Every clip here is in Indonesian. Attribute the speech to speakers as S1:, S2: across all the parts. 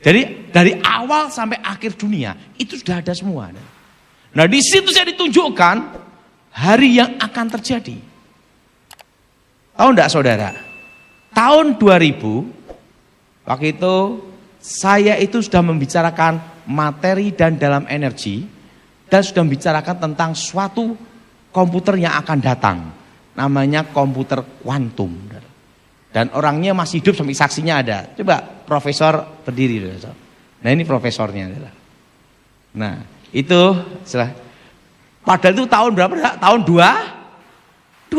S1: Jadi dari awal sampai akhir dunia itu sudah ada semua. Nah di situ saya ditunjukkan hari yang akan terjadi. Tahu enggak saudara? Tahun 2000 waktu itu saya itu sudah membicarakan materi dan dalam energi dan sudah membicarakan tentang suatu komputer yang akan datang. Namanya komputer kuantum. Dan orangnya masih hidup sampai saksinya ada. Coba profesor berdiri. Nah ini profesornya. Nah itu padahal itu tahun berapa? Tahun 2000.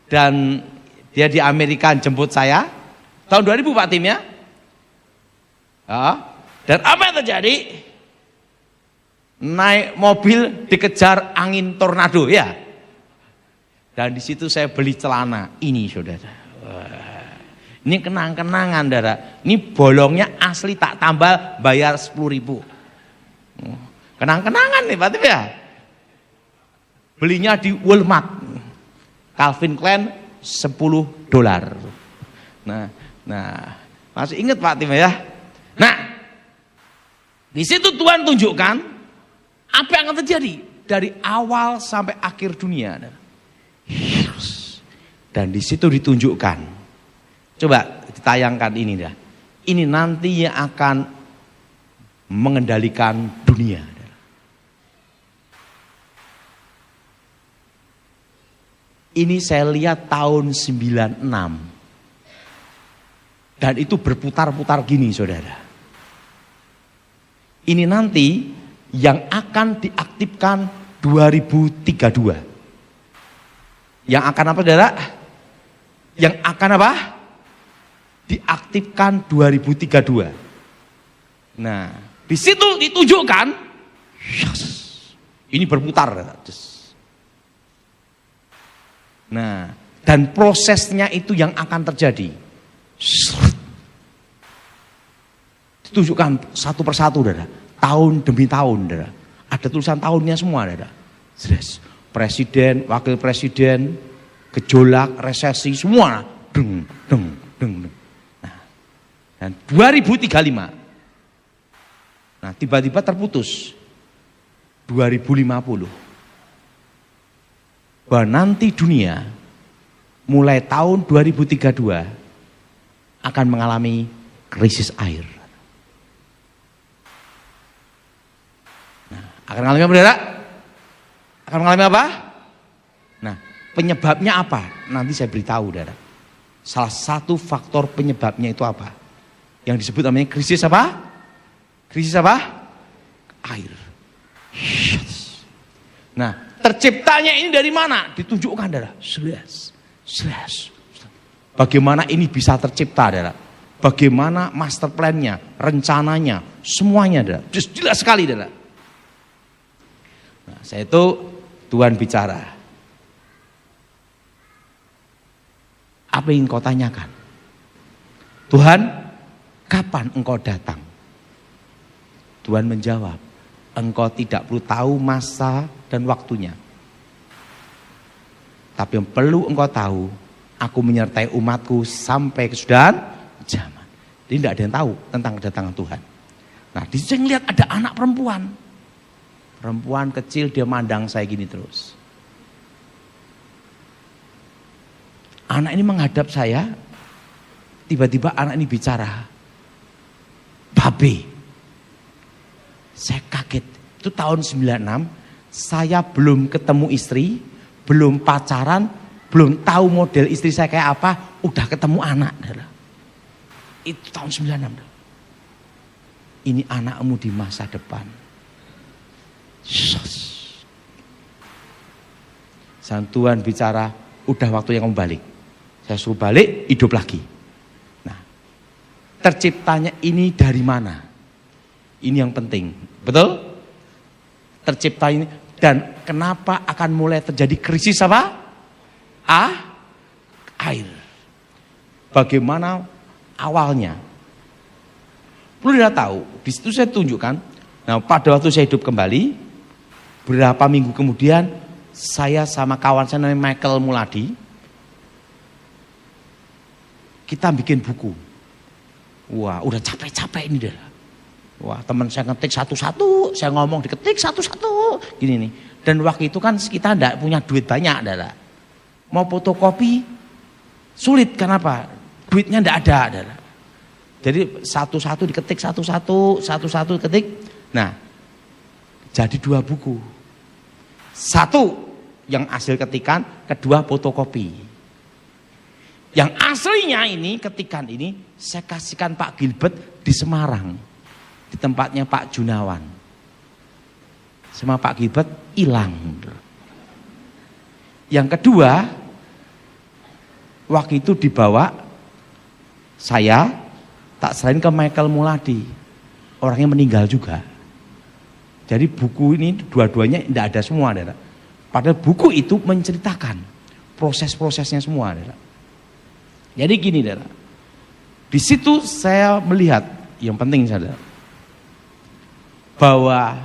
S1: Dan dia di Amerika jemput saya. Tahun 2000 Pak Tim ya. Dan apa yang terjadi? Naik mobil dikejar angin tornado ya. Dan di situ saya beli celana ini saudara. Ini kenang-kenangan saudara. Ini bolongnya asli tak tambal bayar 10.000. Kenang-kenangan nih Pak Tim ya. Belinya di Walmart. Calvin Klein $10. Nah, masih ingat Pak Tim ya. Nah, di situ Tuhan tunjukkan apa yang akan terjadi dari awal sampai akhir dunia. Dan di situ ditunjukkan. Coba ditayangkan ini dah. Ini nanti yang akan mengendalikan dunia. Ini saya lihat tahun 96. Dan itu berputar-putar gini saudara. Ini nanti yang akan diaktifkan 2032. Yang akan apa saudara? Yang akan apa? Diaktifkan 2032. Nah, di situ ditunjukkan ini berputar. Nah, dan prosesnya itu yang akan terjadi. Ditunjukkan satu persatu, saudara. Tahun demi tahun, saudara. Ada tulisan tahunnya semua, saudara. Presiden, wakil presiden, gejolak, resesi, semua. Deng. Nah, dan 2035. Nah, tiba-tiba terputus. 2050. Bahwa nanti dunia mulai tahun 2032 akan mengalami krisis air. Nah, akan mengalami apa, saudara? Akan mengalami apa? Nah, penyebabnya apa? Nanti saya beritahu, saudara. Salah satu faktor penyebabnya itu apa? Yang disebut namanya krisis apa? Krisis apa? Air. Nah, terciptanya ini dari mana? Ditunjukkan, saudara. Slash. Bagaimana ini bisa tercipta, saudara? Bagaimana master plan-nya, rencananya, semuanya, saudara. Jelas sekali, saudara. Nah, saya itu Tuhan bicara. Apa yang kau tanyakan? Tuhan, kapan engkau datang? Tuhan menjawab, engkau tidak perlu tahu masa dan waktunya. Tapi yang perlu engkau tahu, aku menyertai umatku sampai kesudahan zaman. Jadi tidak ada yang tahu tentang kedatangan Tuhan. Nah, di sini lihat ada anak perempuan. Perempuan kecil, dia mandang saya gini terus. Anak ini menghadap saya, tiba-tiba anak ini bicara, Babe. Saya kaget, itu tahun 96, saya belum ketemu istri, belum pacaran, belum tahu model istri saya kayak apa, udah ketemu anak. Itu tahun 96. Ini anakmu di masa depan. Sang Tuhan bicara, udah waktunya kamu balik. Saya suruh balik, hidup lagi. Nah, terciptanya ini dari mana? Ini yang penting, betul? Tercipta ini, dan kenapa akan mulai terjadi krisis apa? Air. Bagaimana awalnya? Perlu kita tahu, di situ saya tunjukkan. Nah, pada waktu saya hidup kembali, beberapa minggu kemudian, saya sama kawan saya namanya Michael Muladi, kita bikin buku. Wah, udah capek-capek ini dah. Wah, teman saya ngetik satu-satu, saya ngomong diketik satu-satu, gini nih. Dan waktu itu kan kita enggak punya duit banyak, adalah. Mau fotokopi sulit, kenapa? Duitnya enggak ada, adalah. Jadi satu-satu diketik, satu-satu ketik. Nah, jadi 2 buku. 1 yang hasil ketikan, kedua fotokopi. Yang aslinya ini, ketikan ini, saya kasihkan Pak Gilbert di Semarang. Di tempatnya Pak Junawan. Sama Pak Gilbert hilang. Yang kedua, waktu itu dibawa, saya tak serahin ke Michael Muladi. Orangnya meninggal juga. Jadi buku ini dua-duanya tidak ada semua. Padahal buku itu menceritakan proses-prosesnya semua. Jadi gini, di situ saya melihat yang penting saudara, bahwa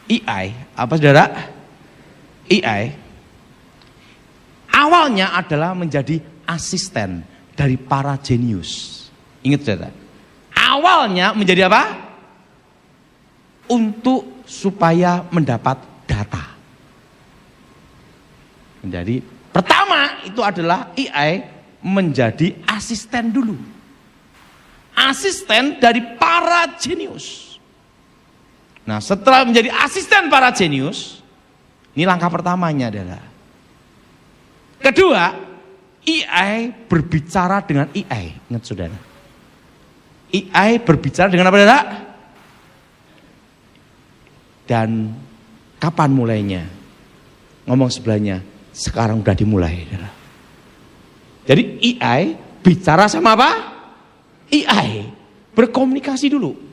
S1: AI, apa saudara? AI awalnya adalah menjadi asisten dari para jenius. Ingat saudara, awalnya menjadi apa? Untuk supaya mendapat data. Jadi pertama itu adalah AI menjadi asisten dulu. Asisten dari para jenius. Nah, setelah menjadi asisten para jenius, ini langkah pertamanya adalah. Kedua, AI berbicara dengan AI. Ingat saudara. AI berbicara dengan apa saudara? Dan kapan mulainya? Ngomong sebelahnya, sekarang udah dimulai. Saudara. Jadi AI bicara sama apa? AI berkomunikasi dulu.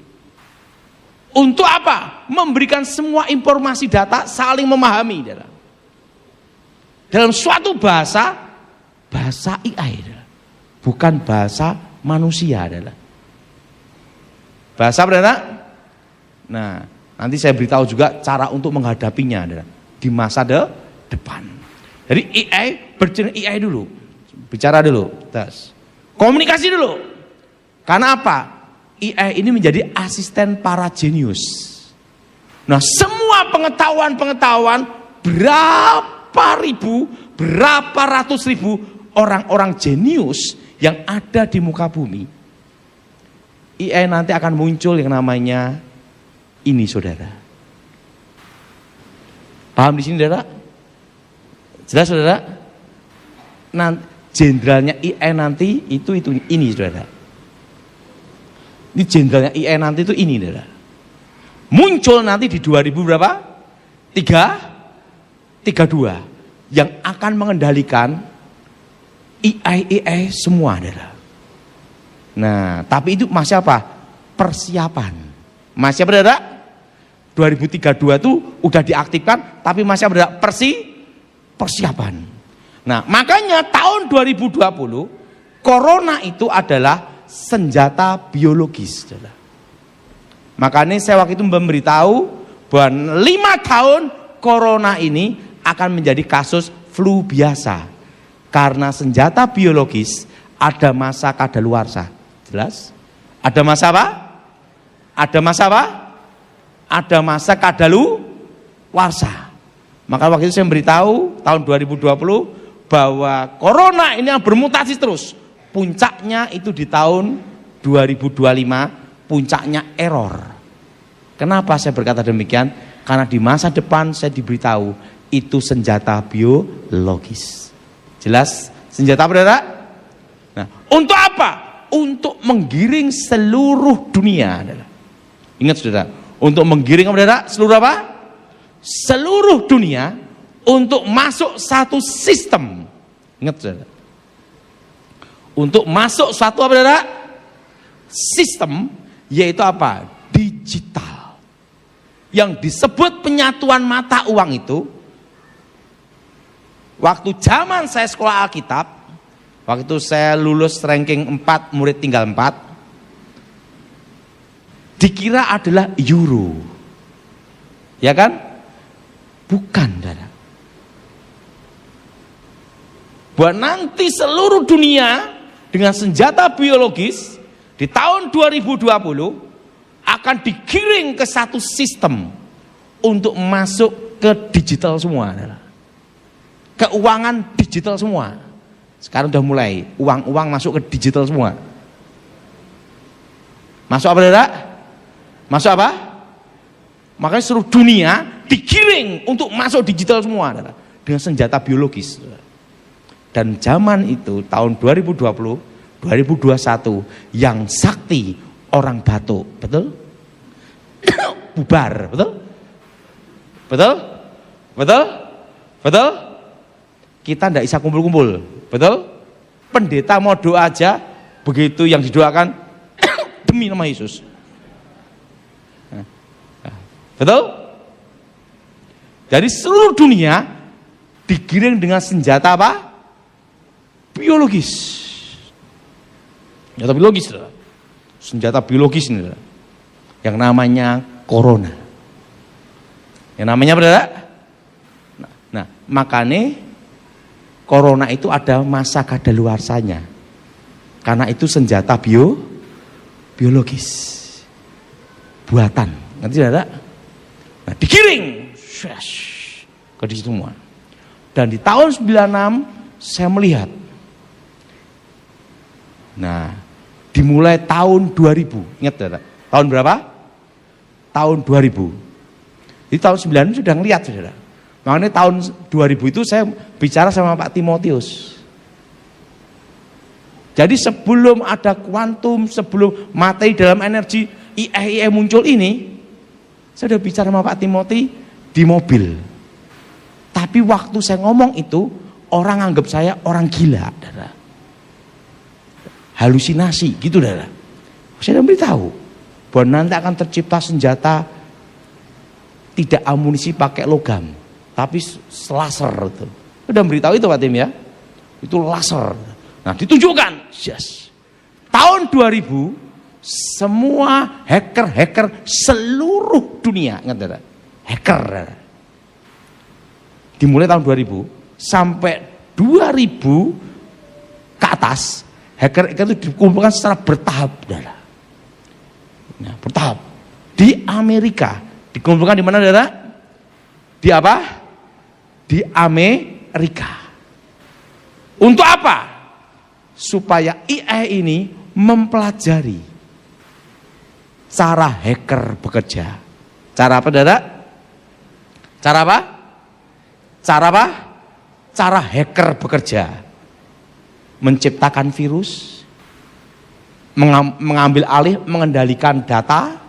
S1: Untuk apa? Memberikan semua informasi data, saling memahami. Dalam suatu bahasa AI. Bukan bahasa manusia. Bahasa apa? Nah, nanti saya beritahu juga cara untuk menghadapinya di masa depan. Jadi AI berbicara AI dulu. Bicara dulu. Terus komunikasi dulu. Karena apa? AI ini menjadi asisten para jenius. Nah, semua pengetahuan berapa ribu, berapa ratus ribu orang-orang jenius yang ada di muka bumi. AI nanti akan muncul yang namanya ini saudara. Paham di sini saudara? Jelas saudara? Nanti jenderalnya AI nanti itu ini saudara. Ini jenderalnya AI nanti itu ini saudara. Muncul nanti di 2000 berapa? 32 yang akan mengendalikan AI semua saudara. Nah, tapi itu masih apa? Persiapan. Masih apa saudara? 2032 itu udah diaktifkan, tapi masih ada persiapan. Nah, makanya tahun 2020 corona itu adalah senjata biologis. Makanya saya waktu itu memberitahu bahwa 5 tahun corona ini akan menjadi kasus flu biasa. Karena senjata biologis ada masa kadaluarsa. Jelas? Ada masa apa? Ada masa apa? Ada masa kadaluarsa. Maka waktu itu saya memberitahu tahun 2020 bahwa corona ini yang bermutasi terus. Puncaknya itu di tahun 2025, puncaknya error. Kenapa saya berkata demikian? Karena di masa depan saya diberitahu itu senjata biologis. Jelas? Senjata apa saudara? Nah, untuk apa? Untuk menggiring seluruh dunia. Ingat saudara, untuk menggiring apa saudara? Seluruh apa? Seluruh dunia untuk masuk satu sistem. Ingat saudara. Untuk masuk suatu apa saudara? Sistem, yaitu apa? Digital. Yang disebut penyatuan mata uang itu, waktu zaman saya sekolah Alkitab, waktu itu saya lulus ranking 4, murid tinggal 4, dikira adalah euro. Ya kan? Bukan, saudara. Buat nanti seluruh dunia dengan senjata biologis di tahun 2020 akan digiring ke satu sistem untuk masuk ke digital semua. Keuangan digital semua. Sekarang udah mulai uang-uang masuk ke digital semua. Masuk apa, saudara? Masuk apa? Makanya seluruh dunia digiring untuk masuk digital semua, saudara, dengan senjata biologis. Dan zaman itu tahun 2020, 2021 yang sakti orang batuk, betul? Bubar, betul? Betul? Betul? Betul? Kita tidak bisa kumpul-kumpul, betul? Pendeta mau doa aja, begitu yang didoakan demi nama Yesus. Betul? Jadi seluruh dunia digiring dengan senjata apa? Biologis. Senjata biologis, saudara. Senjata biologis ini, saudara. Yang namanya corona. Yang namanya apa, saudara? Nah, makanya corona itu ada masa kadaluarsanya. Karena itu senjata biologis. Buatan. Nanti, saudara? Nah, digiring ke di semua. Dan di tahun 96 saya melihat. Nah, dimulai tahun 2000. Ingat, saudara? Tahun berapa? Tahun 2000. Di tahun 96 sudah ngelihat, saudara. Makanya tahun 2000 itu saya bicara sama Pak Timotius. Jadi sebelum ada kuantum, sebelum materi dalam energi IE muncul ini, saya sudah bicara sama Pak Timothy di mobil. Tapi waktu saya ngomong itu, orang anggap saya orang gila, saudara. Halusinasi, gitu, saudara. Saya sudah beritahu bahwa nanti akan tercipta senjata tidak amunisi pakai logam, tapi laser itu. Sudah beritahu itu, Pak Tim, ya. Itu laser. Nah, ditunjukkan. Yes. Tahun 2000 semua hacker seluruh dunia, ingat, saudara, hacker, saudara. Dimulai tahun 2000 sampai 2000 ke atas, hacker itu dikumpulkan secara bertahap, saudara. Nah, bertahap. Di Amerika dikumpulkan di mana, saudara? Di apa? Di Amerika. Untuk apa? Supaya IE ini mempelajari cara hacker bekerja. Cara apa, saudara? Cara apa? Cara apa? Cara hacker bekerja. Menciptakan virus, mengambil alih, mengendalikan data,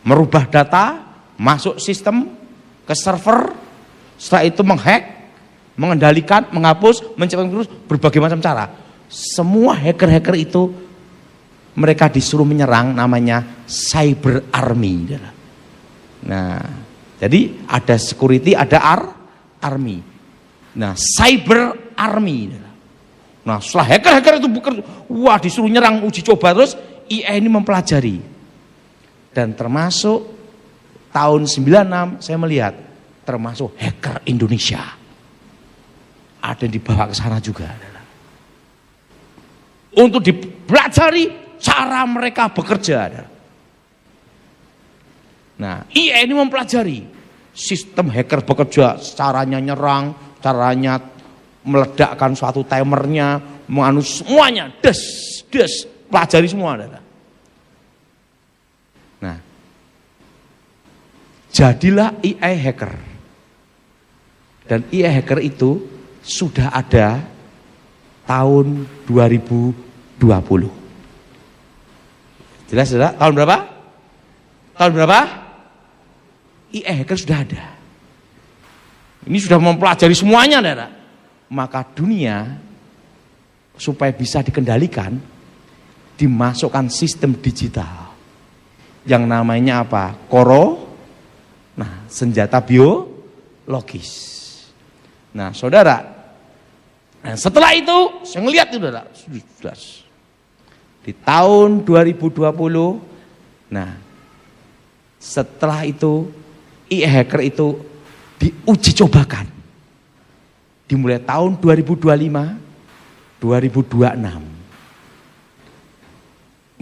S1: merubah data, masuk sistem, ke server, setelah itu menghack, mengendalikan, menghapus, menciptakan virus, berbagai macam cara. Semua hacker-hacker itu mereka disuruh menyerang, namanya cyber army. Nah, jadi ada security, ada army. Nah, cyber army. Nah, setelah hacker-hacker itu bekerja, wah, disuruh nyerang, uji coba, terus IE ini mempelajari. Dan termasuk tahun 96 saya melihat termasuk hacker Indonesia ada yang dibawa ke sana juga, untuk dipelajari cara mereka bekerja. Nah, IE ini mempelajari sistem hacker bekerja, caranya nyerang, caranya meledakkan suatu timernya, semuanya, pelajari semua. Nah, jadilah IE hacker. Dan IE hacker itu sudah ada tahun 2020. Jelas, saudara? Tahun berapa? Tahun berapa? IE hacker sudah ada. Ini sudah mempelajari semuanya, saudara. Maka dunia supaya bisa dikendalikan, dimasukkan sistem digital yang namanya apa? Nah, senjata biologis. Nah, saudara, nah, setelah itu saya ngelihat itu, saudara, sudah di tahun 2020. Nah, setelah itu IE hacker itu diuji cobakan. Dimulai tahun 2025, 2026.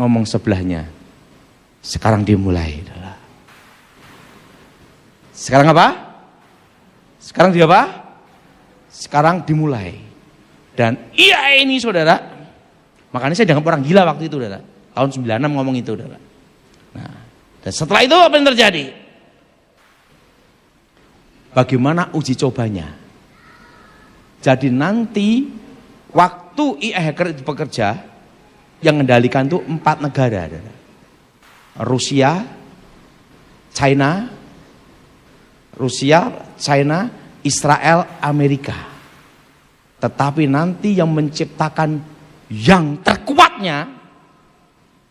S1: ngomong sebelahnya, sekarang dimulai. Sekarang apa? Sekarang dia apa? Sekarang dimulai. Dan iya ini saudara, makanya saya dianggap orang gila waktu itu saudara. Tahun 96 ngomong itu saudara. Nah, dan setelah itu apa yang terjadi? Bagaimana uji cobanya? Jadi nanti waktu AI hacker itu bekerja, yang mengendalikan itu 4 negara. Rusia, China, Israel, Amerika. Tetapi nanti yang menciptakan yang terkuatnya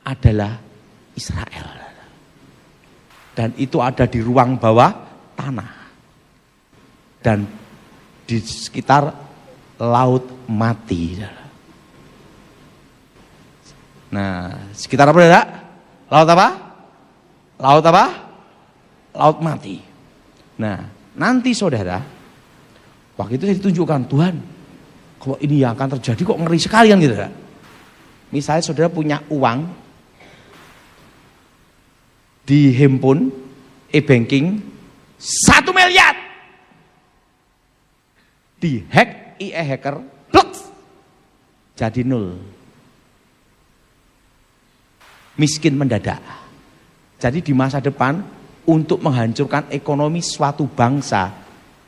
S1: adalah Israel. Dan itu ada di ruang bawah tanah. Dan di sekitar Laut Mati. Nah, sekitar apa saudara? Laut apa? Laut apa? Laut Mati. Nah, nanti saudara, waktu itu saya ditunjukkan, Tuhan, kalau ini yang akan terjadi kok ngeri sekali kan gitu. Misalnya saudara punya uang di handphone, e-banking 1 miliar. Dihack AI hacker, blok, jadi 0. Miskin mendadak. Jadi di masa depan untuk menghancurkan ekonomi suatu bangsa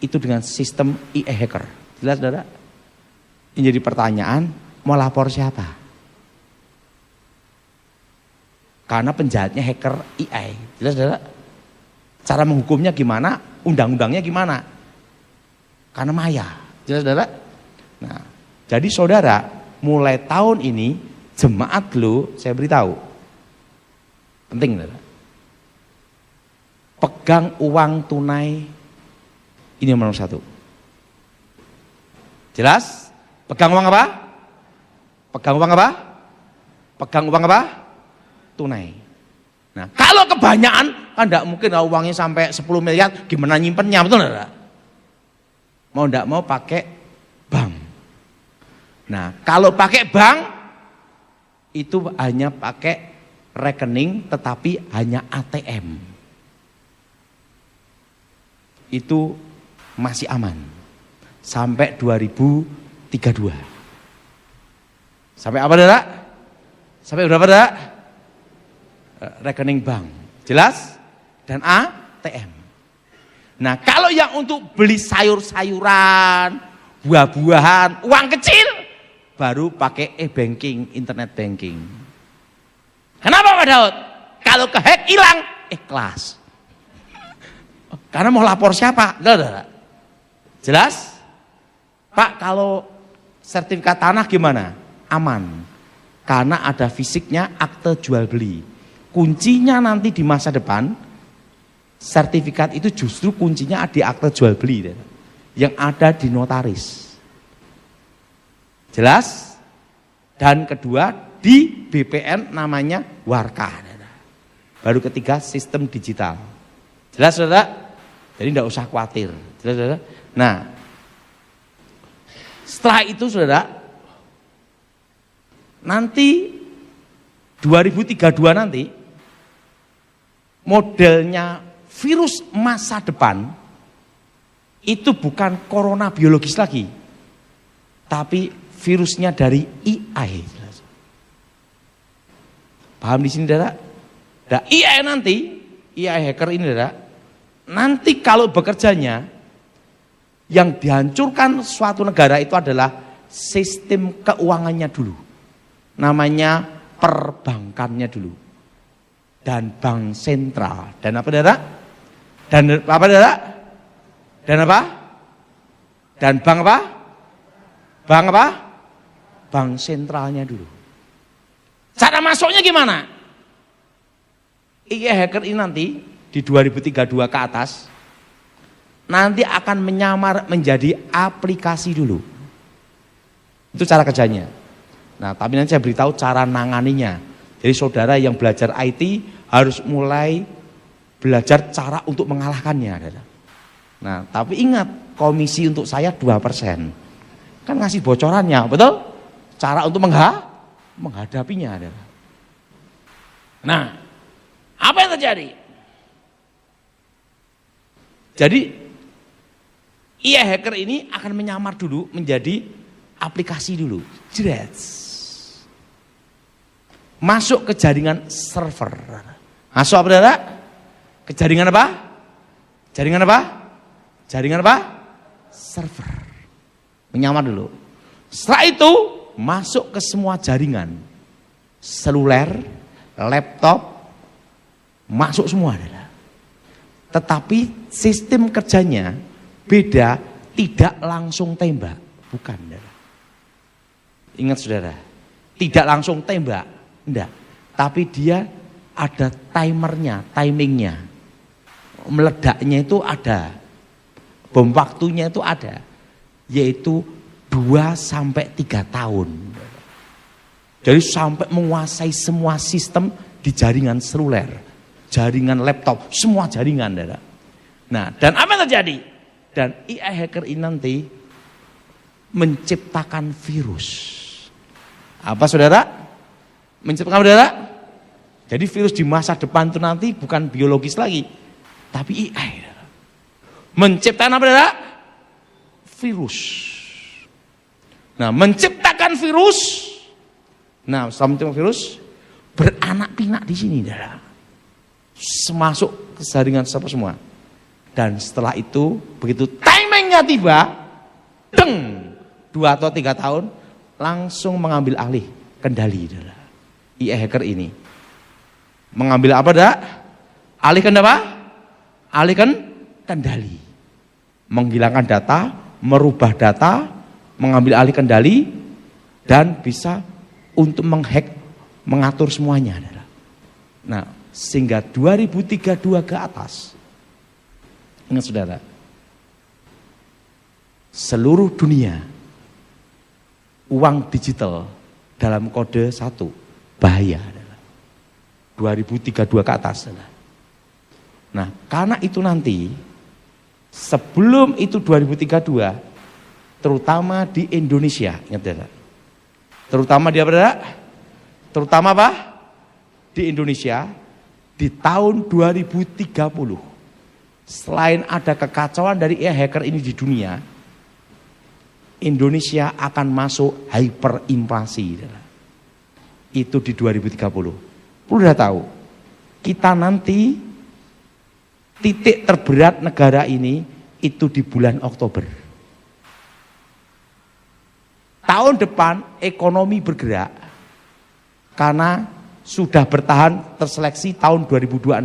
S1: itu dengan sistem AI hacker. Jelas saudara? Ini jadi pertanyaan, mau lapor siapa? Karena penjahatnya hacker AI. Jelas saudara? Cara menghukumnya gimana? Undang-undangnya gimana? Karena maya. Jelas saudara? Nah, jadi saudara, mulai tahun ini jemaat lo, saya beritahu. Penting saudara. Pegang uang tunai, ini nomor 1. Jelas? Pegang uang apa? Pegang uang apa? Pegang uang apa? Tunai. Nah, kalau kebanyakan, kan tidak mungkin uangnya sampai 10 miliar, gimana nyimpennya, betul enggak? Mau enggak mau pakai bank. Nah, kalau pakai bank, itu hanya pakai rekening, tetapi hanya ATM. Itu masih aman. Sampai 2032. Sampai apa saudara? Sampai berapa saudara? Rekening bank. Jelas? Dan ATM. Nah, kalau yang untuk beli sayur-sayuran, buah-buahan, uang kecil, baru pakai e-banking, internet banking. Kenapa Pak Daud? Kalau kehack hilang, ikhlas. Karena mau lapor siapa? Jelas? Pak, kalau sertifikat tanah gimana? Aman. Karena ada fisiknya, akte jual beli. Kuncinya nanti di masa depan, sertifikat itu justru kuncinya di akte jual beli yang ada di notaris. Jelas? Dan kedua di BPN namanya Warka. Baru ketiga sistem digital. Jelas saudara? Jadi tidak usah khawatir. Jelas saudara? Nah, setelah itu saudara, nanti 2032 nanti modelnya virus masa depan itu bukan corona biologis lagi, tapi virusnya dari AI. Paham di sini, saudara? Nah, AI nanti, AI hacker ini, saudara, nanti kalau bekerjanya yang dihancurkan suatu negara itu adalah sistem keuangannya dulu, namanya perbankannya dulu. Dan bank sentral. Dan apa saudara? Dan apa saudara? Dan apa? Dan bank apa? Bank apa? Bank sentralnya dulu. Cara masuknya gimana? AI hacker ini nanti di 2032 ke atas nanti akan menyamar menjadi aplikasi dulu. Itu cara kerjanya. Nah, tapi nanti saya beritahu cara nanganinya. Jadi saudara yang belajar IT harus mulai belajar cara untuk mengalahkannya. Nah, tapi ingat, komisi untuk saya 2%. Kan ngasih bocorannya, betul? Cara untuk menghadapinya adalah. Nah, apa yang terjadi? Jadi AI hacker ini akan menyamar dulu menjadi aplikasi dulu. Jrets. Masuk ke jaringan server. Masuk apa, saudara? Ke jaringan apa? Jaringan apa? Jaringan apa? Server. Menyamar dulu. Setelah itu masuk ke semua jaringan. Seluler, laptop, masuk semua, saudara. Tetapi sistem kerjanya beda, tidak langsung tembak. Bukan, saudara. Ingat, saudara, tidak langsung tembak. Enggak, tapi dia ada timernya, timingnya. Meledaknya itu ada. Bom waktunya itu ada. Yaitu 2-3 tahun. Jadi sampai menguasai semua sistem di jaringan seluler, jaringan laptop, semua jaringan. Nah, dan apa yang terjadi? Dan AI hacker ini nanti menciptakan virus. Apa, saudara? Menciptakan, saudara? Jadi virus di masa depan itu nanti bukan biologis lagi, tapi AI. Menciptakan apa, saudara? Virus. Nah, menciptakan virus. Nah, setelah menciptakan virus, beranak pinak di sini, saudara. Masuk ke jaringan semua. Dan setelah itu, begitu timingnya tiba, 2 atau 3 tahun, langsung mengambil alih kendali, saudara. AI hacker ini mengambil apa, dah? Alihkan apa? Alihkan kendali, menghilangkan data, merubah data, mengambil alih kendali, dan bisa untuk menghack, mengatur semuanya, dah. Nah, sehingga 2032 ke atas, ingat, saudara, seluruh dunia uang digital dalam kode 1 bahaya, 2032 ke atas. Nah, karena itu nanti sebelum itu 2032, terutama di Indonesia, ingat, terutama di apa? Terutama apa? Di Indonesia di tahun 2030, selain ada kekacauan dari AI hacker ini di dunia, Indonesia akan masuk hyperinflasi. Itu di 2030. Udah tahu, kita nanti titik terberat negara ini itu di bulan Oktober. Tahun depan ekonomi bergerak karena sudah bertahan terseleksi tahun 2026.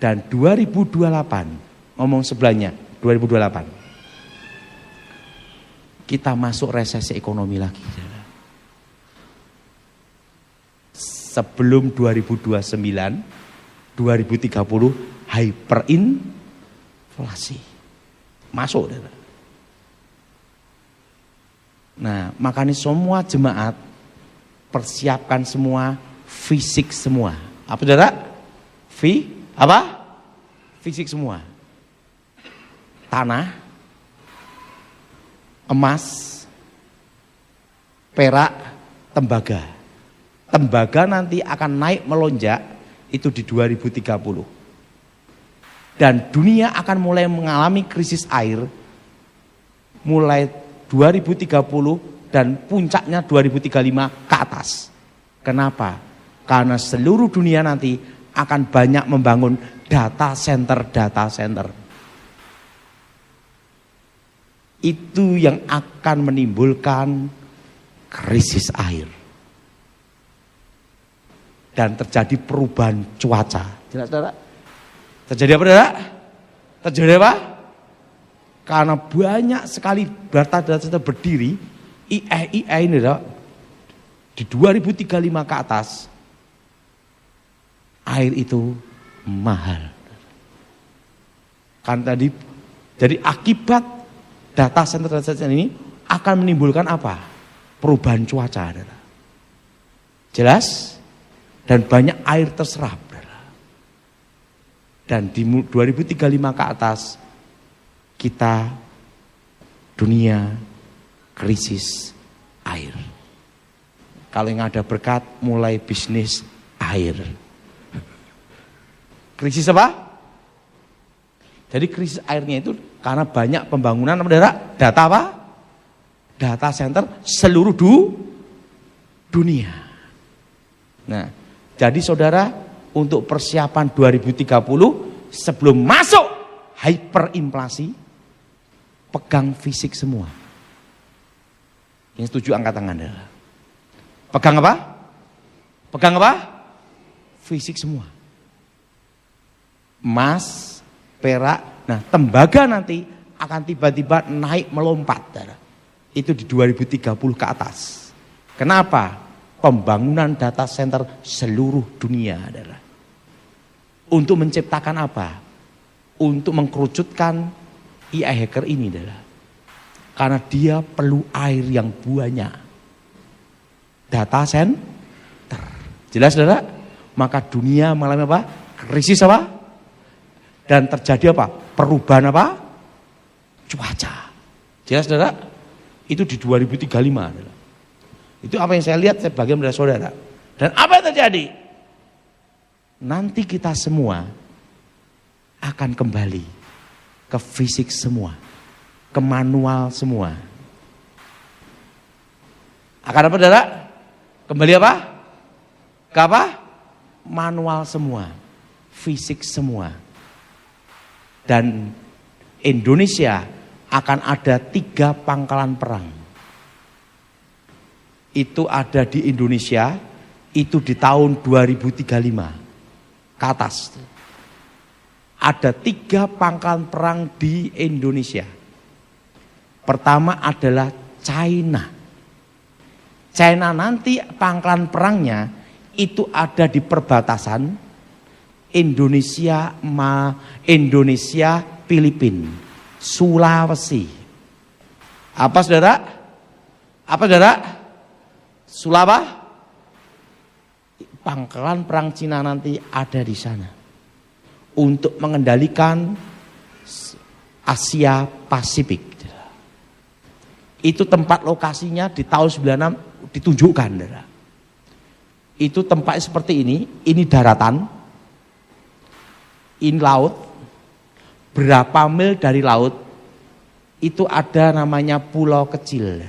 S1: Dan 2028, ngomong sebelahnya, 2028. Kita masuk resesi ekonomi lagi. Sebelum 2029, 2030 hyperinflasi. Masuk. Nah, makanya semua jemaat persiapkan semua fisik semua. Apa, saudara? Apa? Fisik semua. Tanah, emas, perak, tembaga. Tembaga nanti akan naik melonjak itu di 2030. Dan dunia akan mulai mengalami krisis air mulai 2030 dan puncaknya 2035 ke atas. Kenapa? Karena seluruh dunia nanti akan banyak membangun data center. Itu yang akan menimbulkan krisis air. Dan terjadi perubahan cuaca. Jelas, saudara? Terjadi apa, saudara? Terjadi apa? Karena banyak sekali data-data berdiri, AI ini, saudara, di 2035 ke atas, air itu mahal. Kan tadi, jadi akibat data center ini akan menimbulkan apa? Perubahan cuaca, saudara. Jelas? Dan banyak air terserap. Dan di 2035 ke atas kita dunia krisis air. Kalau yang ada berkat mulai bisnis air. Krisis apa? Jadi krisis airnya itu karena banyak pembangunan data apa? Data center seluruh dunia. Nah, jadi saudara, untuk persiapan 2030 sebelum masuk hyperinflasi, pegang fisik semua. Yang setuju angkat tangan. Pegang apa? Pegang apa? Fisik semua. Emas, perak, nah tembaga nanti akan tiba-tiba naik melompat. Itu di 2030 ke atas. Kenapa? Pembangunan data center seluruh dunia adalah untuk menciptakan apa? Untuk mengkerucutkan AI hacker ini adalah karena dia perlu air yang banyak. Data center. Jelas saudara? Maka dunia mengalami apa? Krisis apa? Dan terjadi apa? Perubahan apa? Cuaca. Jelas saudara? Itu di 2035 adalah. Itu apa yang saya lihat sebagai dari saudara. Dan apa yang terjadi? Nanti kita semua akan kembali ke fisik semua, ke manual semua. Akan apa saudara? Kembali apa? Ke apa? Manual semua, fisik semua. Dan Indonesia akan ada 3 pangkalan perang. Itu ada di Indonesia, itu di tahun 2035 ke atas. Ada 3 pangkalan perang di Indonesia. Pertama adalah China. China nanti pangkalan perangnya itu ada di perbatasan Indonesia Filipina, Sulawesi. Apa saudara? Apa saudara? Sulawesi. Pangkalan perang Cina nanti ada di sana untuk mengendalikan Asia Pasifik. Itu tempat lokasinya di tahun 96 ditunjukkan. Itu tempat seperti ini daratan, ini laut. Berapa mil dari laut itu ada namanya pulau kecil.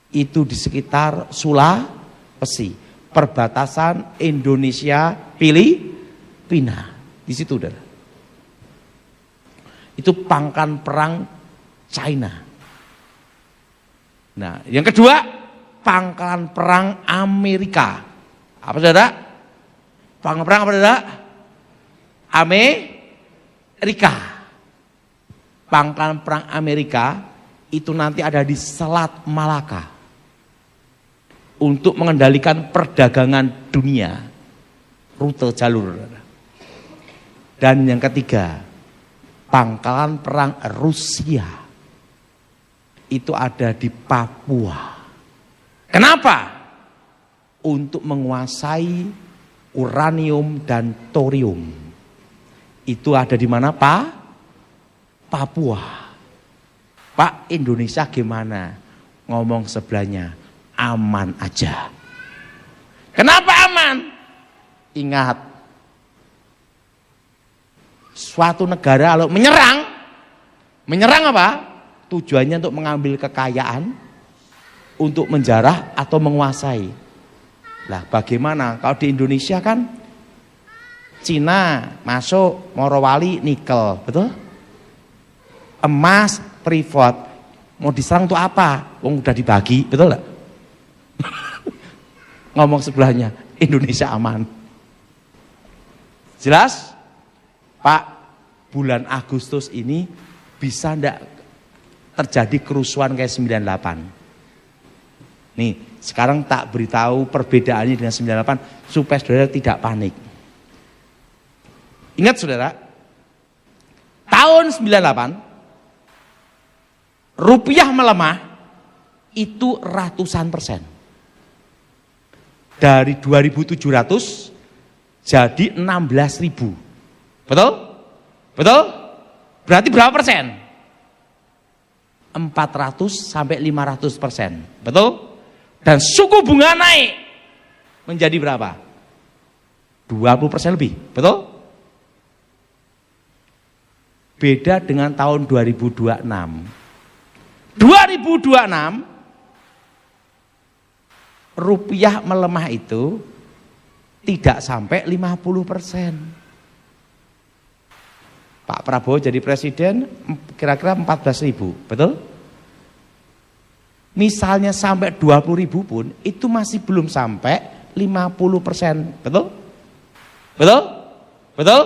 S1: Itu di sekitar Sulawesi, perbatasan Indonesia Filipina. Di situ itu pangkalan perang China. Nah, yang kedua pangkalan perang Amerika. Apa saudara? Pangkalan perang apa saudara? Amerika. Pangkalan perang Amerika itu nanti ada di Selat Malaka untuk mengendalikan perdagangan dunia, rute jalur. Dan yang ketiga, pangkalan perang Rusia itu ada di Papua. Kenapa? Untuk menguasai uranium dan thorium. Itu ada di mana, Pak? Papua. Pak, Indonesia gimana? Ngomong sebelahnya, aman aja. Kenapa aman? Ingat, suatu negara kalau menyerang apa? Tujuannya untuk mengambil kekayaan, untuk menjarah atau menguasai. Lah bagaimana kalau di Indonesia kan Cina masuk, Morowali nikel, betul? Emas, Freeport, mau diserang untuk apa? Wong udah dibagi, betul gak? Ngomong sebelahnya, Indonesia aman. Jelas? Pak, bulan Agustus ini bisa ndak terjadi kerusuhan kayak 98? Nih, sekarang tak beritahu perbedaannya dengan 98 supaya saudara tidak panik. Ingat saudara, tahun 98 rupiah melemah itu ratusan persen. Dari 2.700 jadi 16.000. Betul? Betul? Berarti berapa persen? 400 sampai 500%. Betul? Dan suku bunga naik. menjadi berapa? 20% lebih, betul? Beda dengan tahun 2026. 2026 rupiah melemah itu tidak sampai 50%. Pak Prabowo jadi presiden kira-kira 14.000, betul? Misalnya sampai 20.000 pun itu masih belum sampai 50%, betul? Betul? Betul?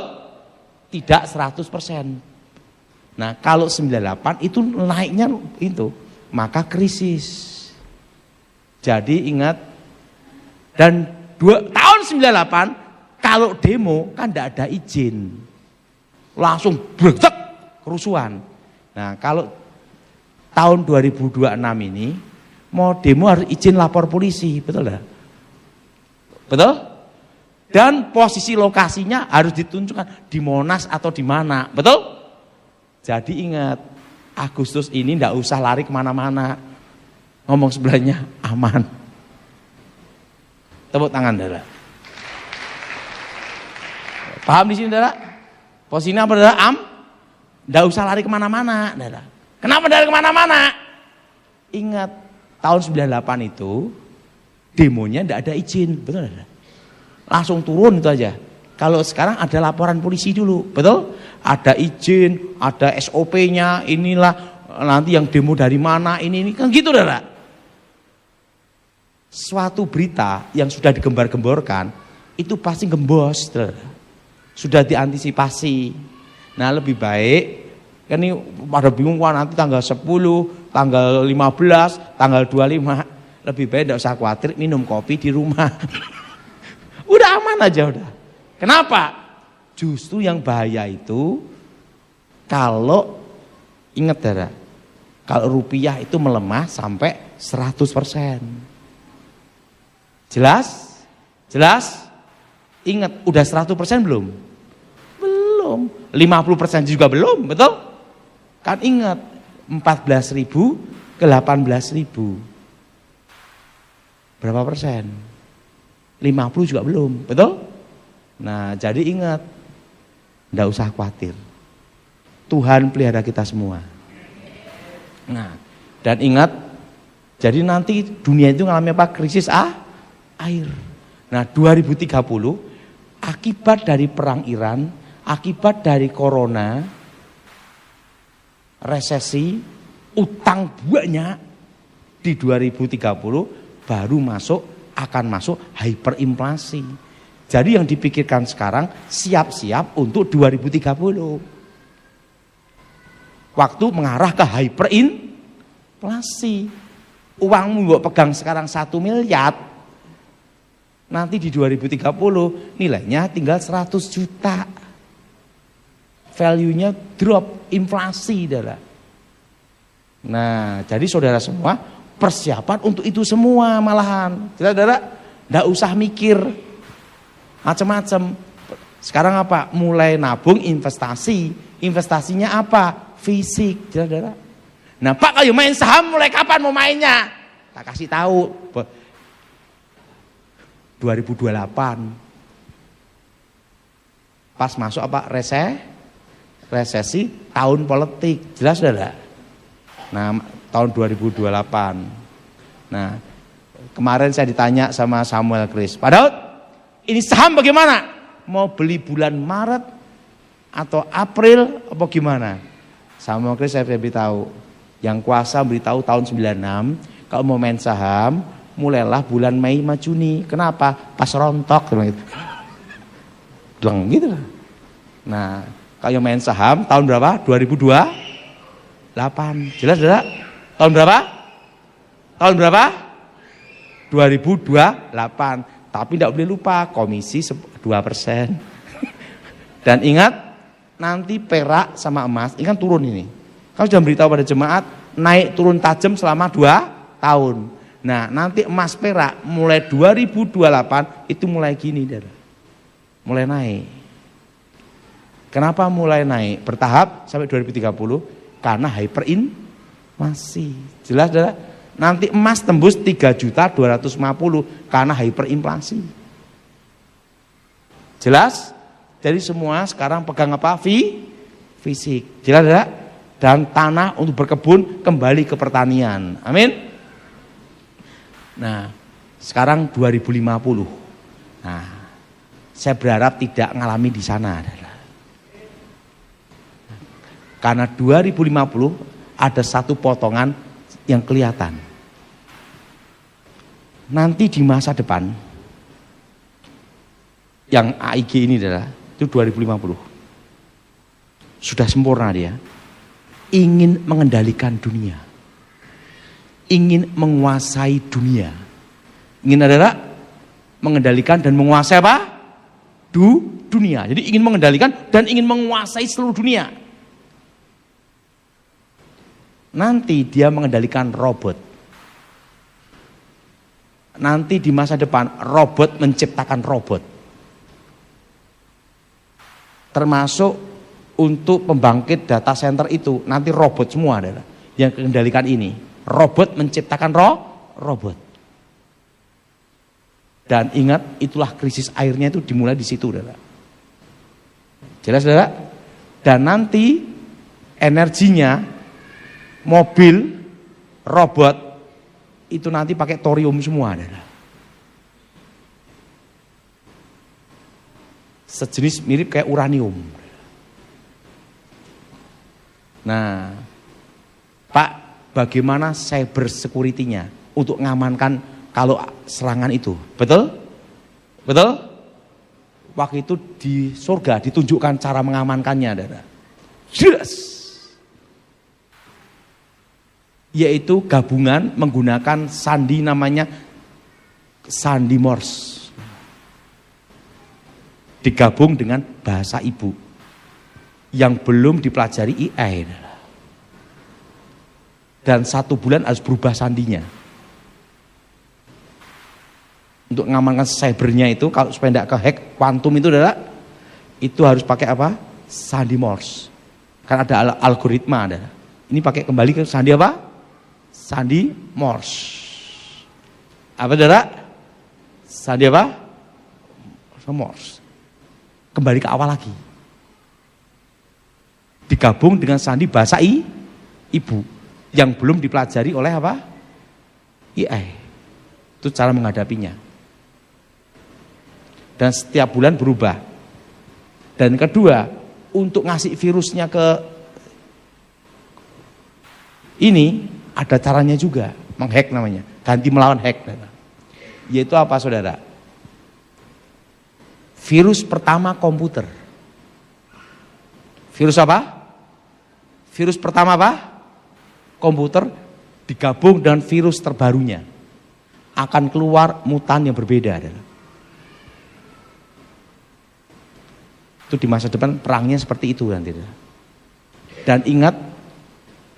S1: Tidak 100%. Nah, kalau 98 itu naiknya itu, maka krisis. Jadi ingat, dan tahun 98 kalau demo kan tidak ada izin, langsung berdek kerusuhan. Nah, kalau tahun 2026 ini mau demo harus izin lapor polisi, betul tidak? Betul? Dan posisi lokasinya harus ditunjukkan di Monas atau di mana, betul? Jadi ingat, Agustus ini tidak usah lari kemana-mana. Ngomong sebelahnya aman. Tepuk tangan, saudara. Paham di sini, saudara? Posisinya apa, saudara? Tidak usah lari kemana-mana, saudara. Kenapa dari kemana-mana? Ingat, tahun 98 itu demonya tidak ada izin, betul, saudara? Langsung turun itu aja. Kalau sekarang ada laporan polisi dulu, betul? Ada izin, ada SOP-nya, inilah nanti yang demo dari mana, ini kan gitu, saudara. Suatu berita yang sudah digembar-gemborkan itu pasti gembos, sudah diantisipasi. Nah, lebih baik kan ini pada bingung, wah nanti tanggal 10, tanggal 15, tanggal 25, lebih baik tidak usah khawatir, minum kopi di rumah. Udah aman aja udah. Kenapa? Justru yang bahaya itu kalau ingat, saudara, kalau rupiah itu melemah sampai 100%. Jelas? Jelas? Ingat, udah 100% belum? Belum. 50% juga belum, betul? Kan ingat, 14.000 ke 18.000. Berapa persen? 50 juga belum, betul? Nah, jadi ingat, enggak usah khawatir. Tuhan pelihara kita semua. Nah, dan ingat, jadi nanti dunia itu ngalami apa? Krisis air. Nah, 2030 akibat dari perang Iran, akibat dari corona, resesi, utang banyak, di 2030 baru akan masuk hyperinflasi. Jadi yang dipikirkan sekarang siap-siap untuk 2030. Waktu mengarah ke hyperinflasi. Uangmu mbok pegang sekarang 1 miliar, nanti di 2030 nilainya tinggal 100 juta. Value-nya drop, inflasi, saudara. Nah, jadi saudara semua persiapan untuk itu semua malahan. Saudara, enggak usah mikir macam-macam. Sekarang apa? Mulai nabung, investasi. Investasinya apa? Fisik, saudara. Nah, Pak, kayu main saham mulai kapan mau mainnya? Tak kasih tahu. 2028 pas masuk apa resesi tahun politik, jelas saudara. Nah, tahun 2028. Nah, kemarin saya ditanya sama Samuel Chris, Pak Daud, ini saham bagaimana? Mau beli bulan Maret atau April apa gimana? Samuel Chris saya beritahu, yang kuasa beritahu tahun 96 kalau mau main saham mulailah bulan Mei sama Juni. Kenapa? Pas rontok gitu. Bilang gitu. Nah, kalau main saham tahun berapa? 2028. Jelas enggak? Tahun berapa? Tahun berapa? 2028. Tapi tidak boleh lupa komisi 2%. Dan ingat, nanti perak sama emas ini kan turun ini. Kamu sudah beritahu pada jemaat naik turun tajam selama 2 tahun. Nah, nanti emas perak mulai 2028 itu mulai gini, saudara. Mulai naik. Kenapa mulai naik? Bertahap sampai 2030 karena hyperinflasi. Jelas, saudara? Nanti emas tembus 3.250.000 karena hyperinflasi. Jelas? Jadi semua sekarang pegang apa? Fisik. Jelas tidak? Dan tanah untuk berkebun kembali ke pertanian. Amin. Nah, sekarang 2050. Nah, saya berharap tidak ngalami di sana. Karena 2050 ada satu potongan yang kelihatan. Nanti di masa depan, yang AIG ini adalah itu 2050. Sudah sempurna dia. Ingin mengendalikan dunia. Ingin menguasai dunia. Ingin adalah mengendalikan dan menguasai apa? Dunia. Jadi ingin mengendalikan dan ingin menguasai seluruh dunia. Nanti dia mengendalikan robot. Nanti di masa depan robot menciptakan robot. Termasuk untuk pembangkit data center itu nanti robot semua adalah yang mengendalikan ini. Robot menciptakan robot. Dan ingat, itulah krisis airnya itu dimulai di situ, saudara. Jelas, saudara? Dan nanti energinya mobil, robot itu nanti pakai thorium semua, saudara. Sejenis mirip kayak uranium. Nah, Pak, bagaimana cyber security-nya untuk mengamankan kalau serangan itu? Betul? Betul? Waktu itu di surga ditunjukkan cara mengamankannya, saudara. Yes. Yaitu gabungan menggunakan sandi namanya sandi Morse. Digabung dengan bahasa ibu yang belum dipelajari AI. Dan 1 bulan harus berubah sandinya. Untuk mengamankan cybernya itu, kalau supaya tidak ke-hack kuantum itu adalah, itu harus pakai apa? Sandi Morse. Kan ada algoritma. Ada. Ini pakai kembali ke sandi apa? Sandi Morse. Apa saudara? Sandi apa? Morse. Kembali ke awal lagi. Digabung dengan sandi bahasa ibu yang belum dipelajari oleh apa? AI. Itu cara menghadapinya. Dan setiap bulan berubah. Dan kedua, untuk ngasih virusnya ke ini ada caranya juga, menghack namanya, ganti melawan hack. Yaitu apa, saudara? Virus pertama komputer. Virus apa? Virus pertama apa? Komputer digabung dengan virus terbarunya. Akan keluar mutan yang berbeda. Itu di masa depan perangnya seperti itu nanti. Dan ingat,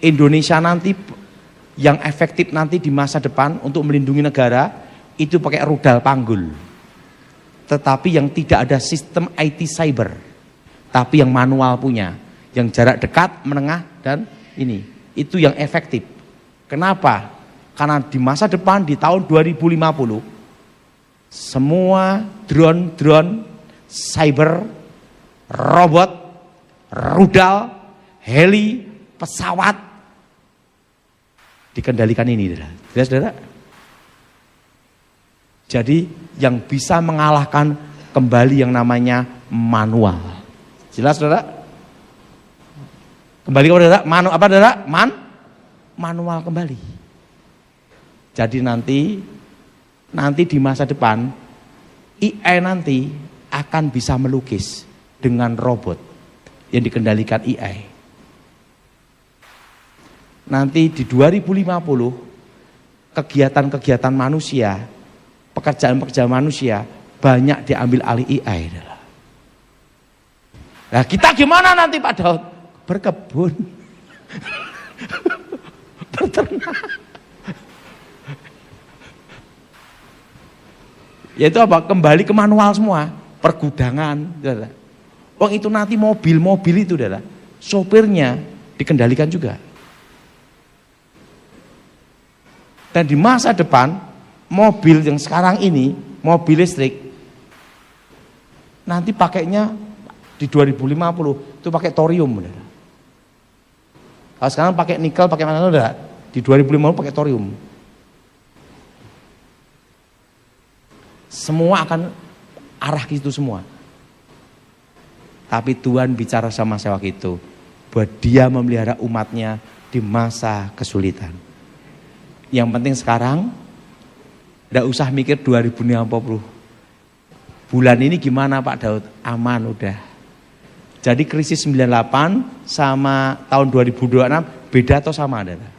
S1: Indonesia nanti yang efektif nanti di masa depan untuk melindungi negara itu pakai rudal panggul. Tetapi yang tidak ada sistem IT cyber, tapi yang manual punya, yang jarak dekat, menengah, dan ini, itu yang efektif. Kenapa? Karena di masa depan di tahun 2050 semua drone cyber, robot, rudal, heli, pesawat dikendalikan ini, jelas, saudara? Jadi yang bisa mengalahkan kembali yang namanya manual. Jelas, saudara? Kembali kepada saudara, apa saudara? Manual kembali. Jadi nanti di masa depan AI nanti akan bisa melukis dengan robot yang dikendalikan AI. Nanti di 2050 kegiatan-kegiatan manusia, pekerjaan-pekerjaan manusia banyak diambil alih AI. Nah, kita gimana nanti Pak Daud? Berkebun. Berternak. Yaitu apa? Kembali ke manual semua. Pergudangan. Wong itu nanti mobil itu adalah sopirnya dikendalikan juga. Dan di masa depan, mobil yang sekarang ini, mobil listrik, nanti pakainya di 2050 itu pakai thorium. Kalau sekarang pakai nikel, pakai mana enggak? Di 2050 pakai thorium. Semua akan arah ke situ semua. Tapi Tuhan bicara sama saya waktu itu, buat dia memelihara umatnya di masa kesulitan. Yang penting sekarang, tidak usah mikir 2050. Bulan ini gimana Pak Daud? Aman udah. Jadi krisis 98 sama tahun 2026 beda atau sama? Ada?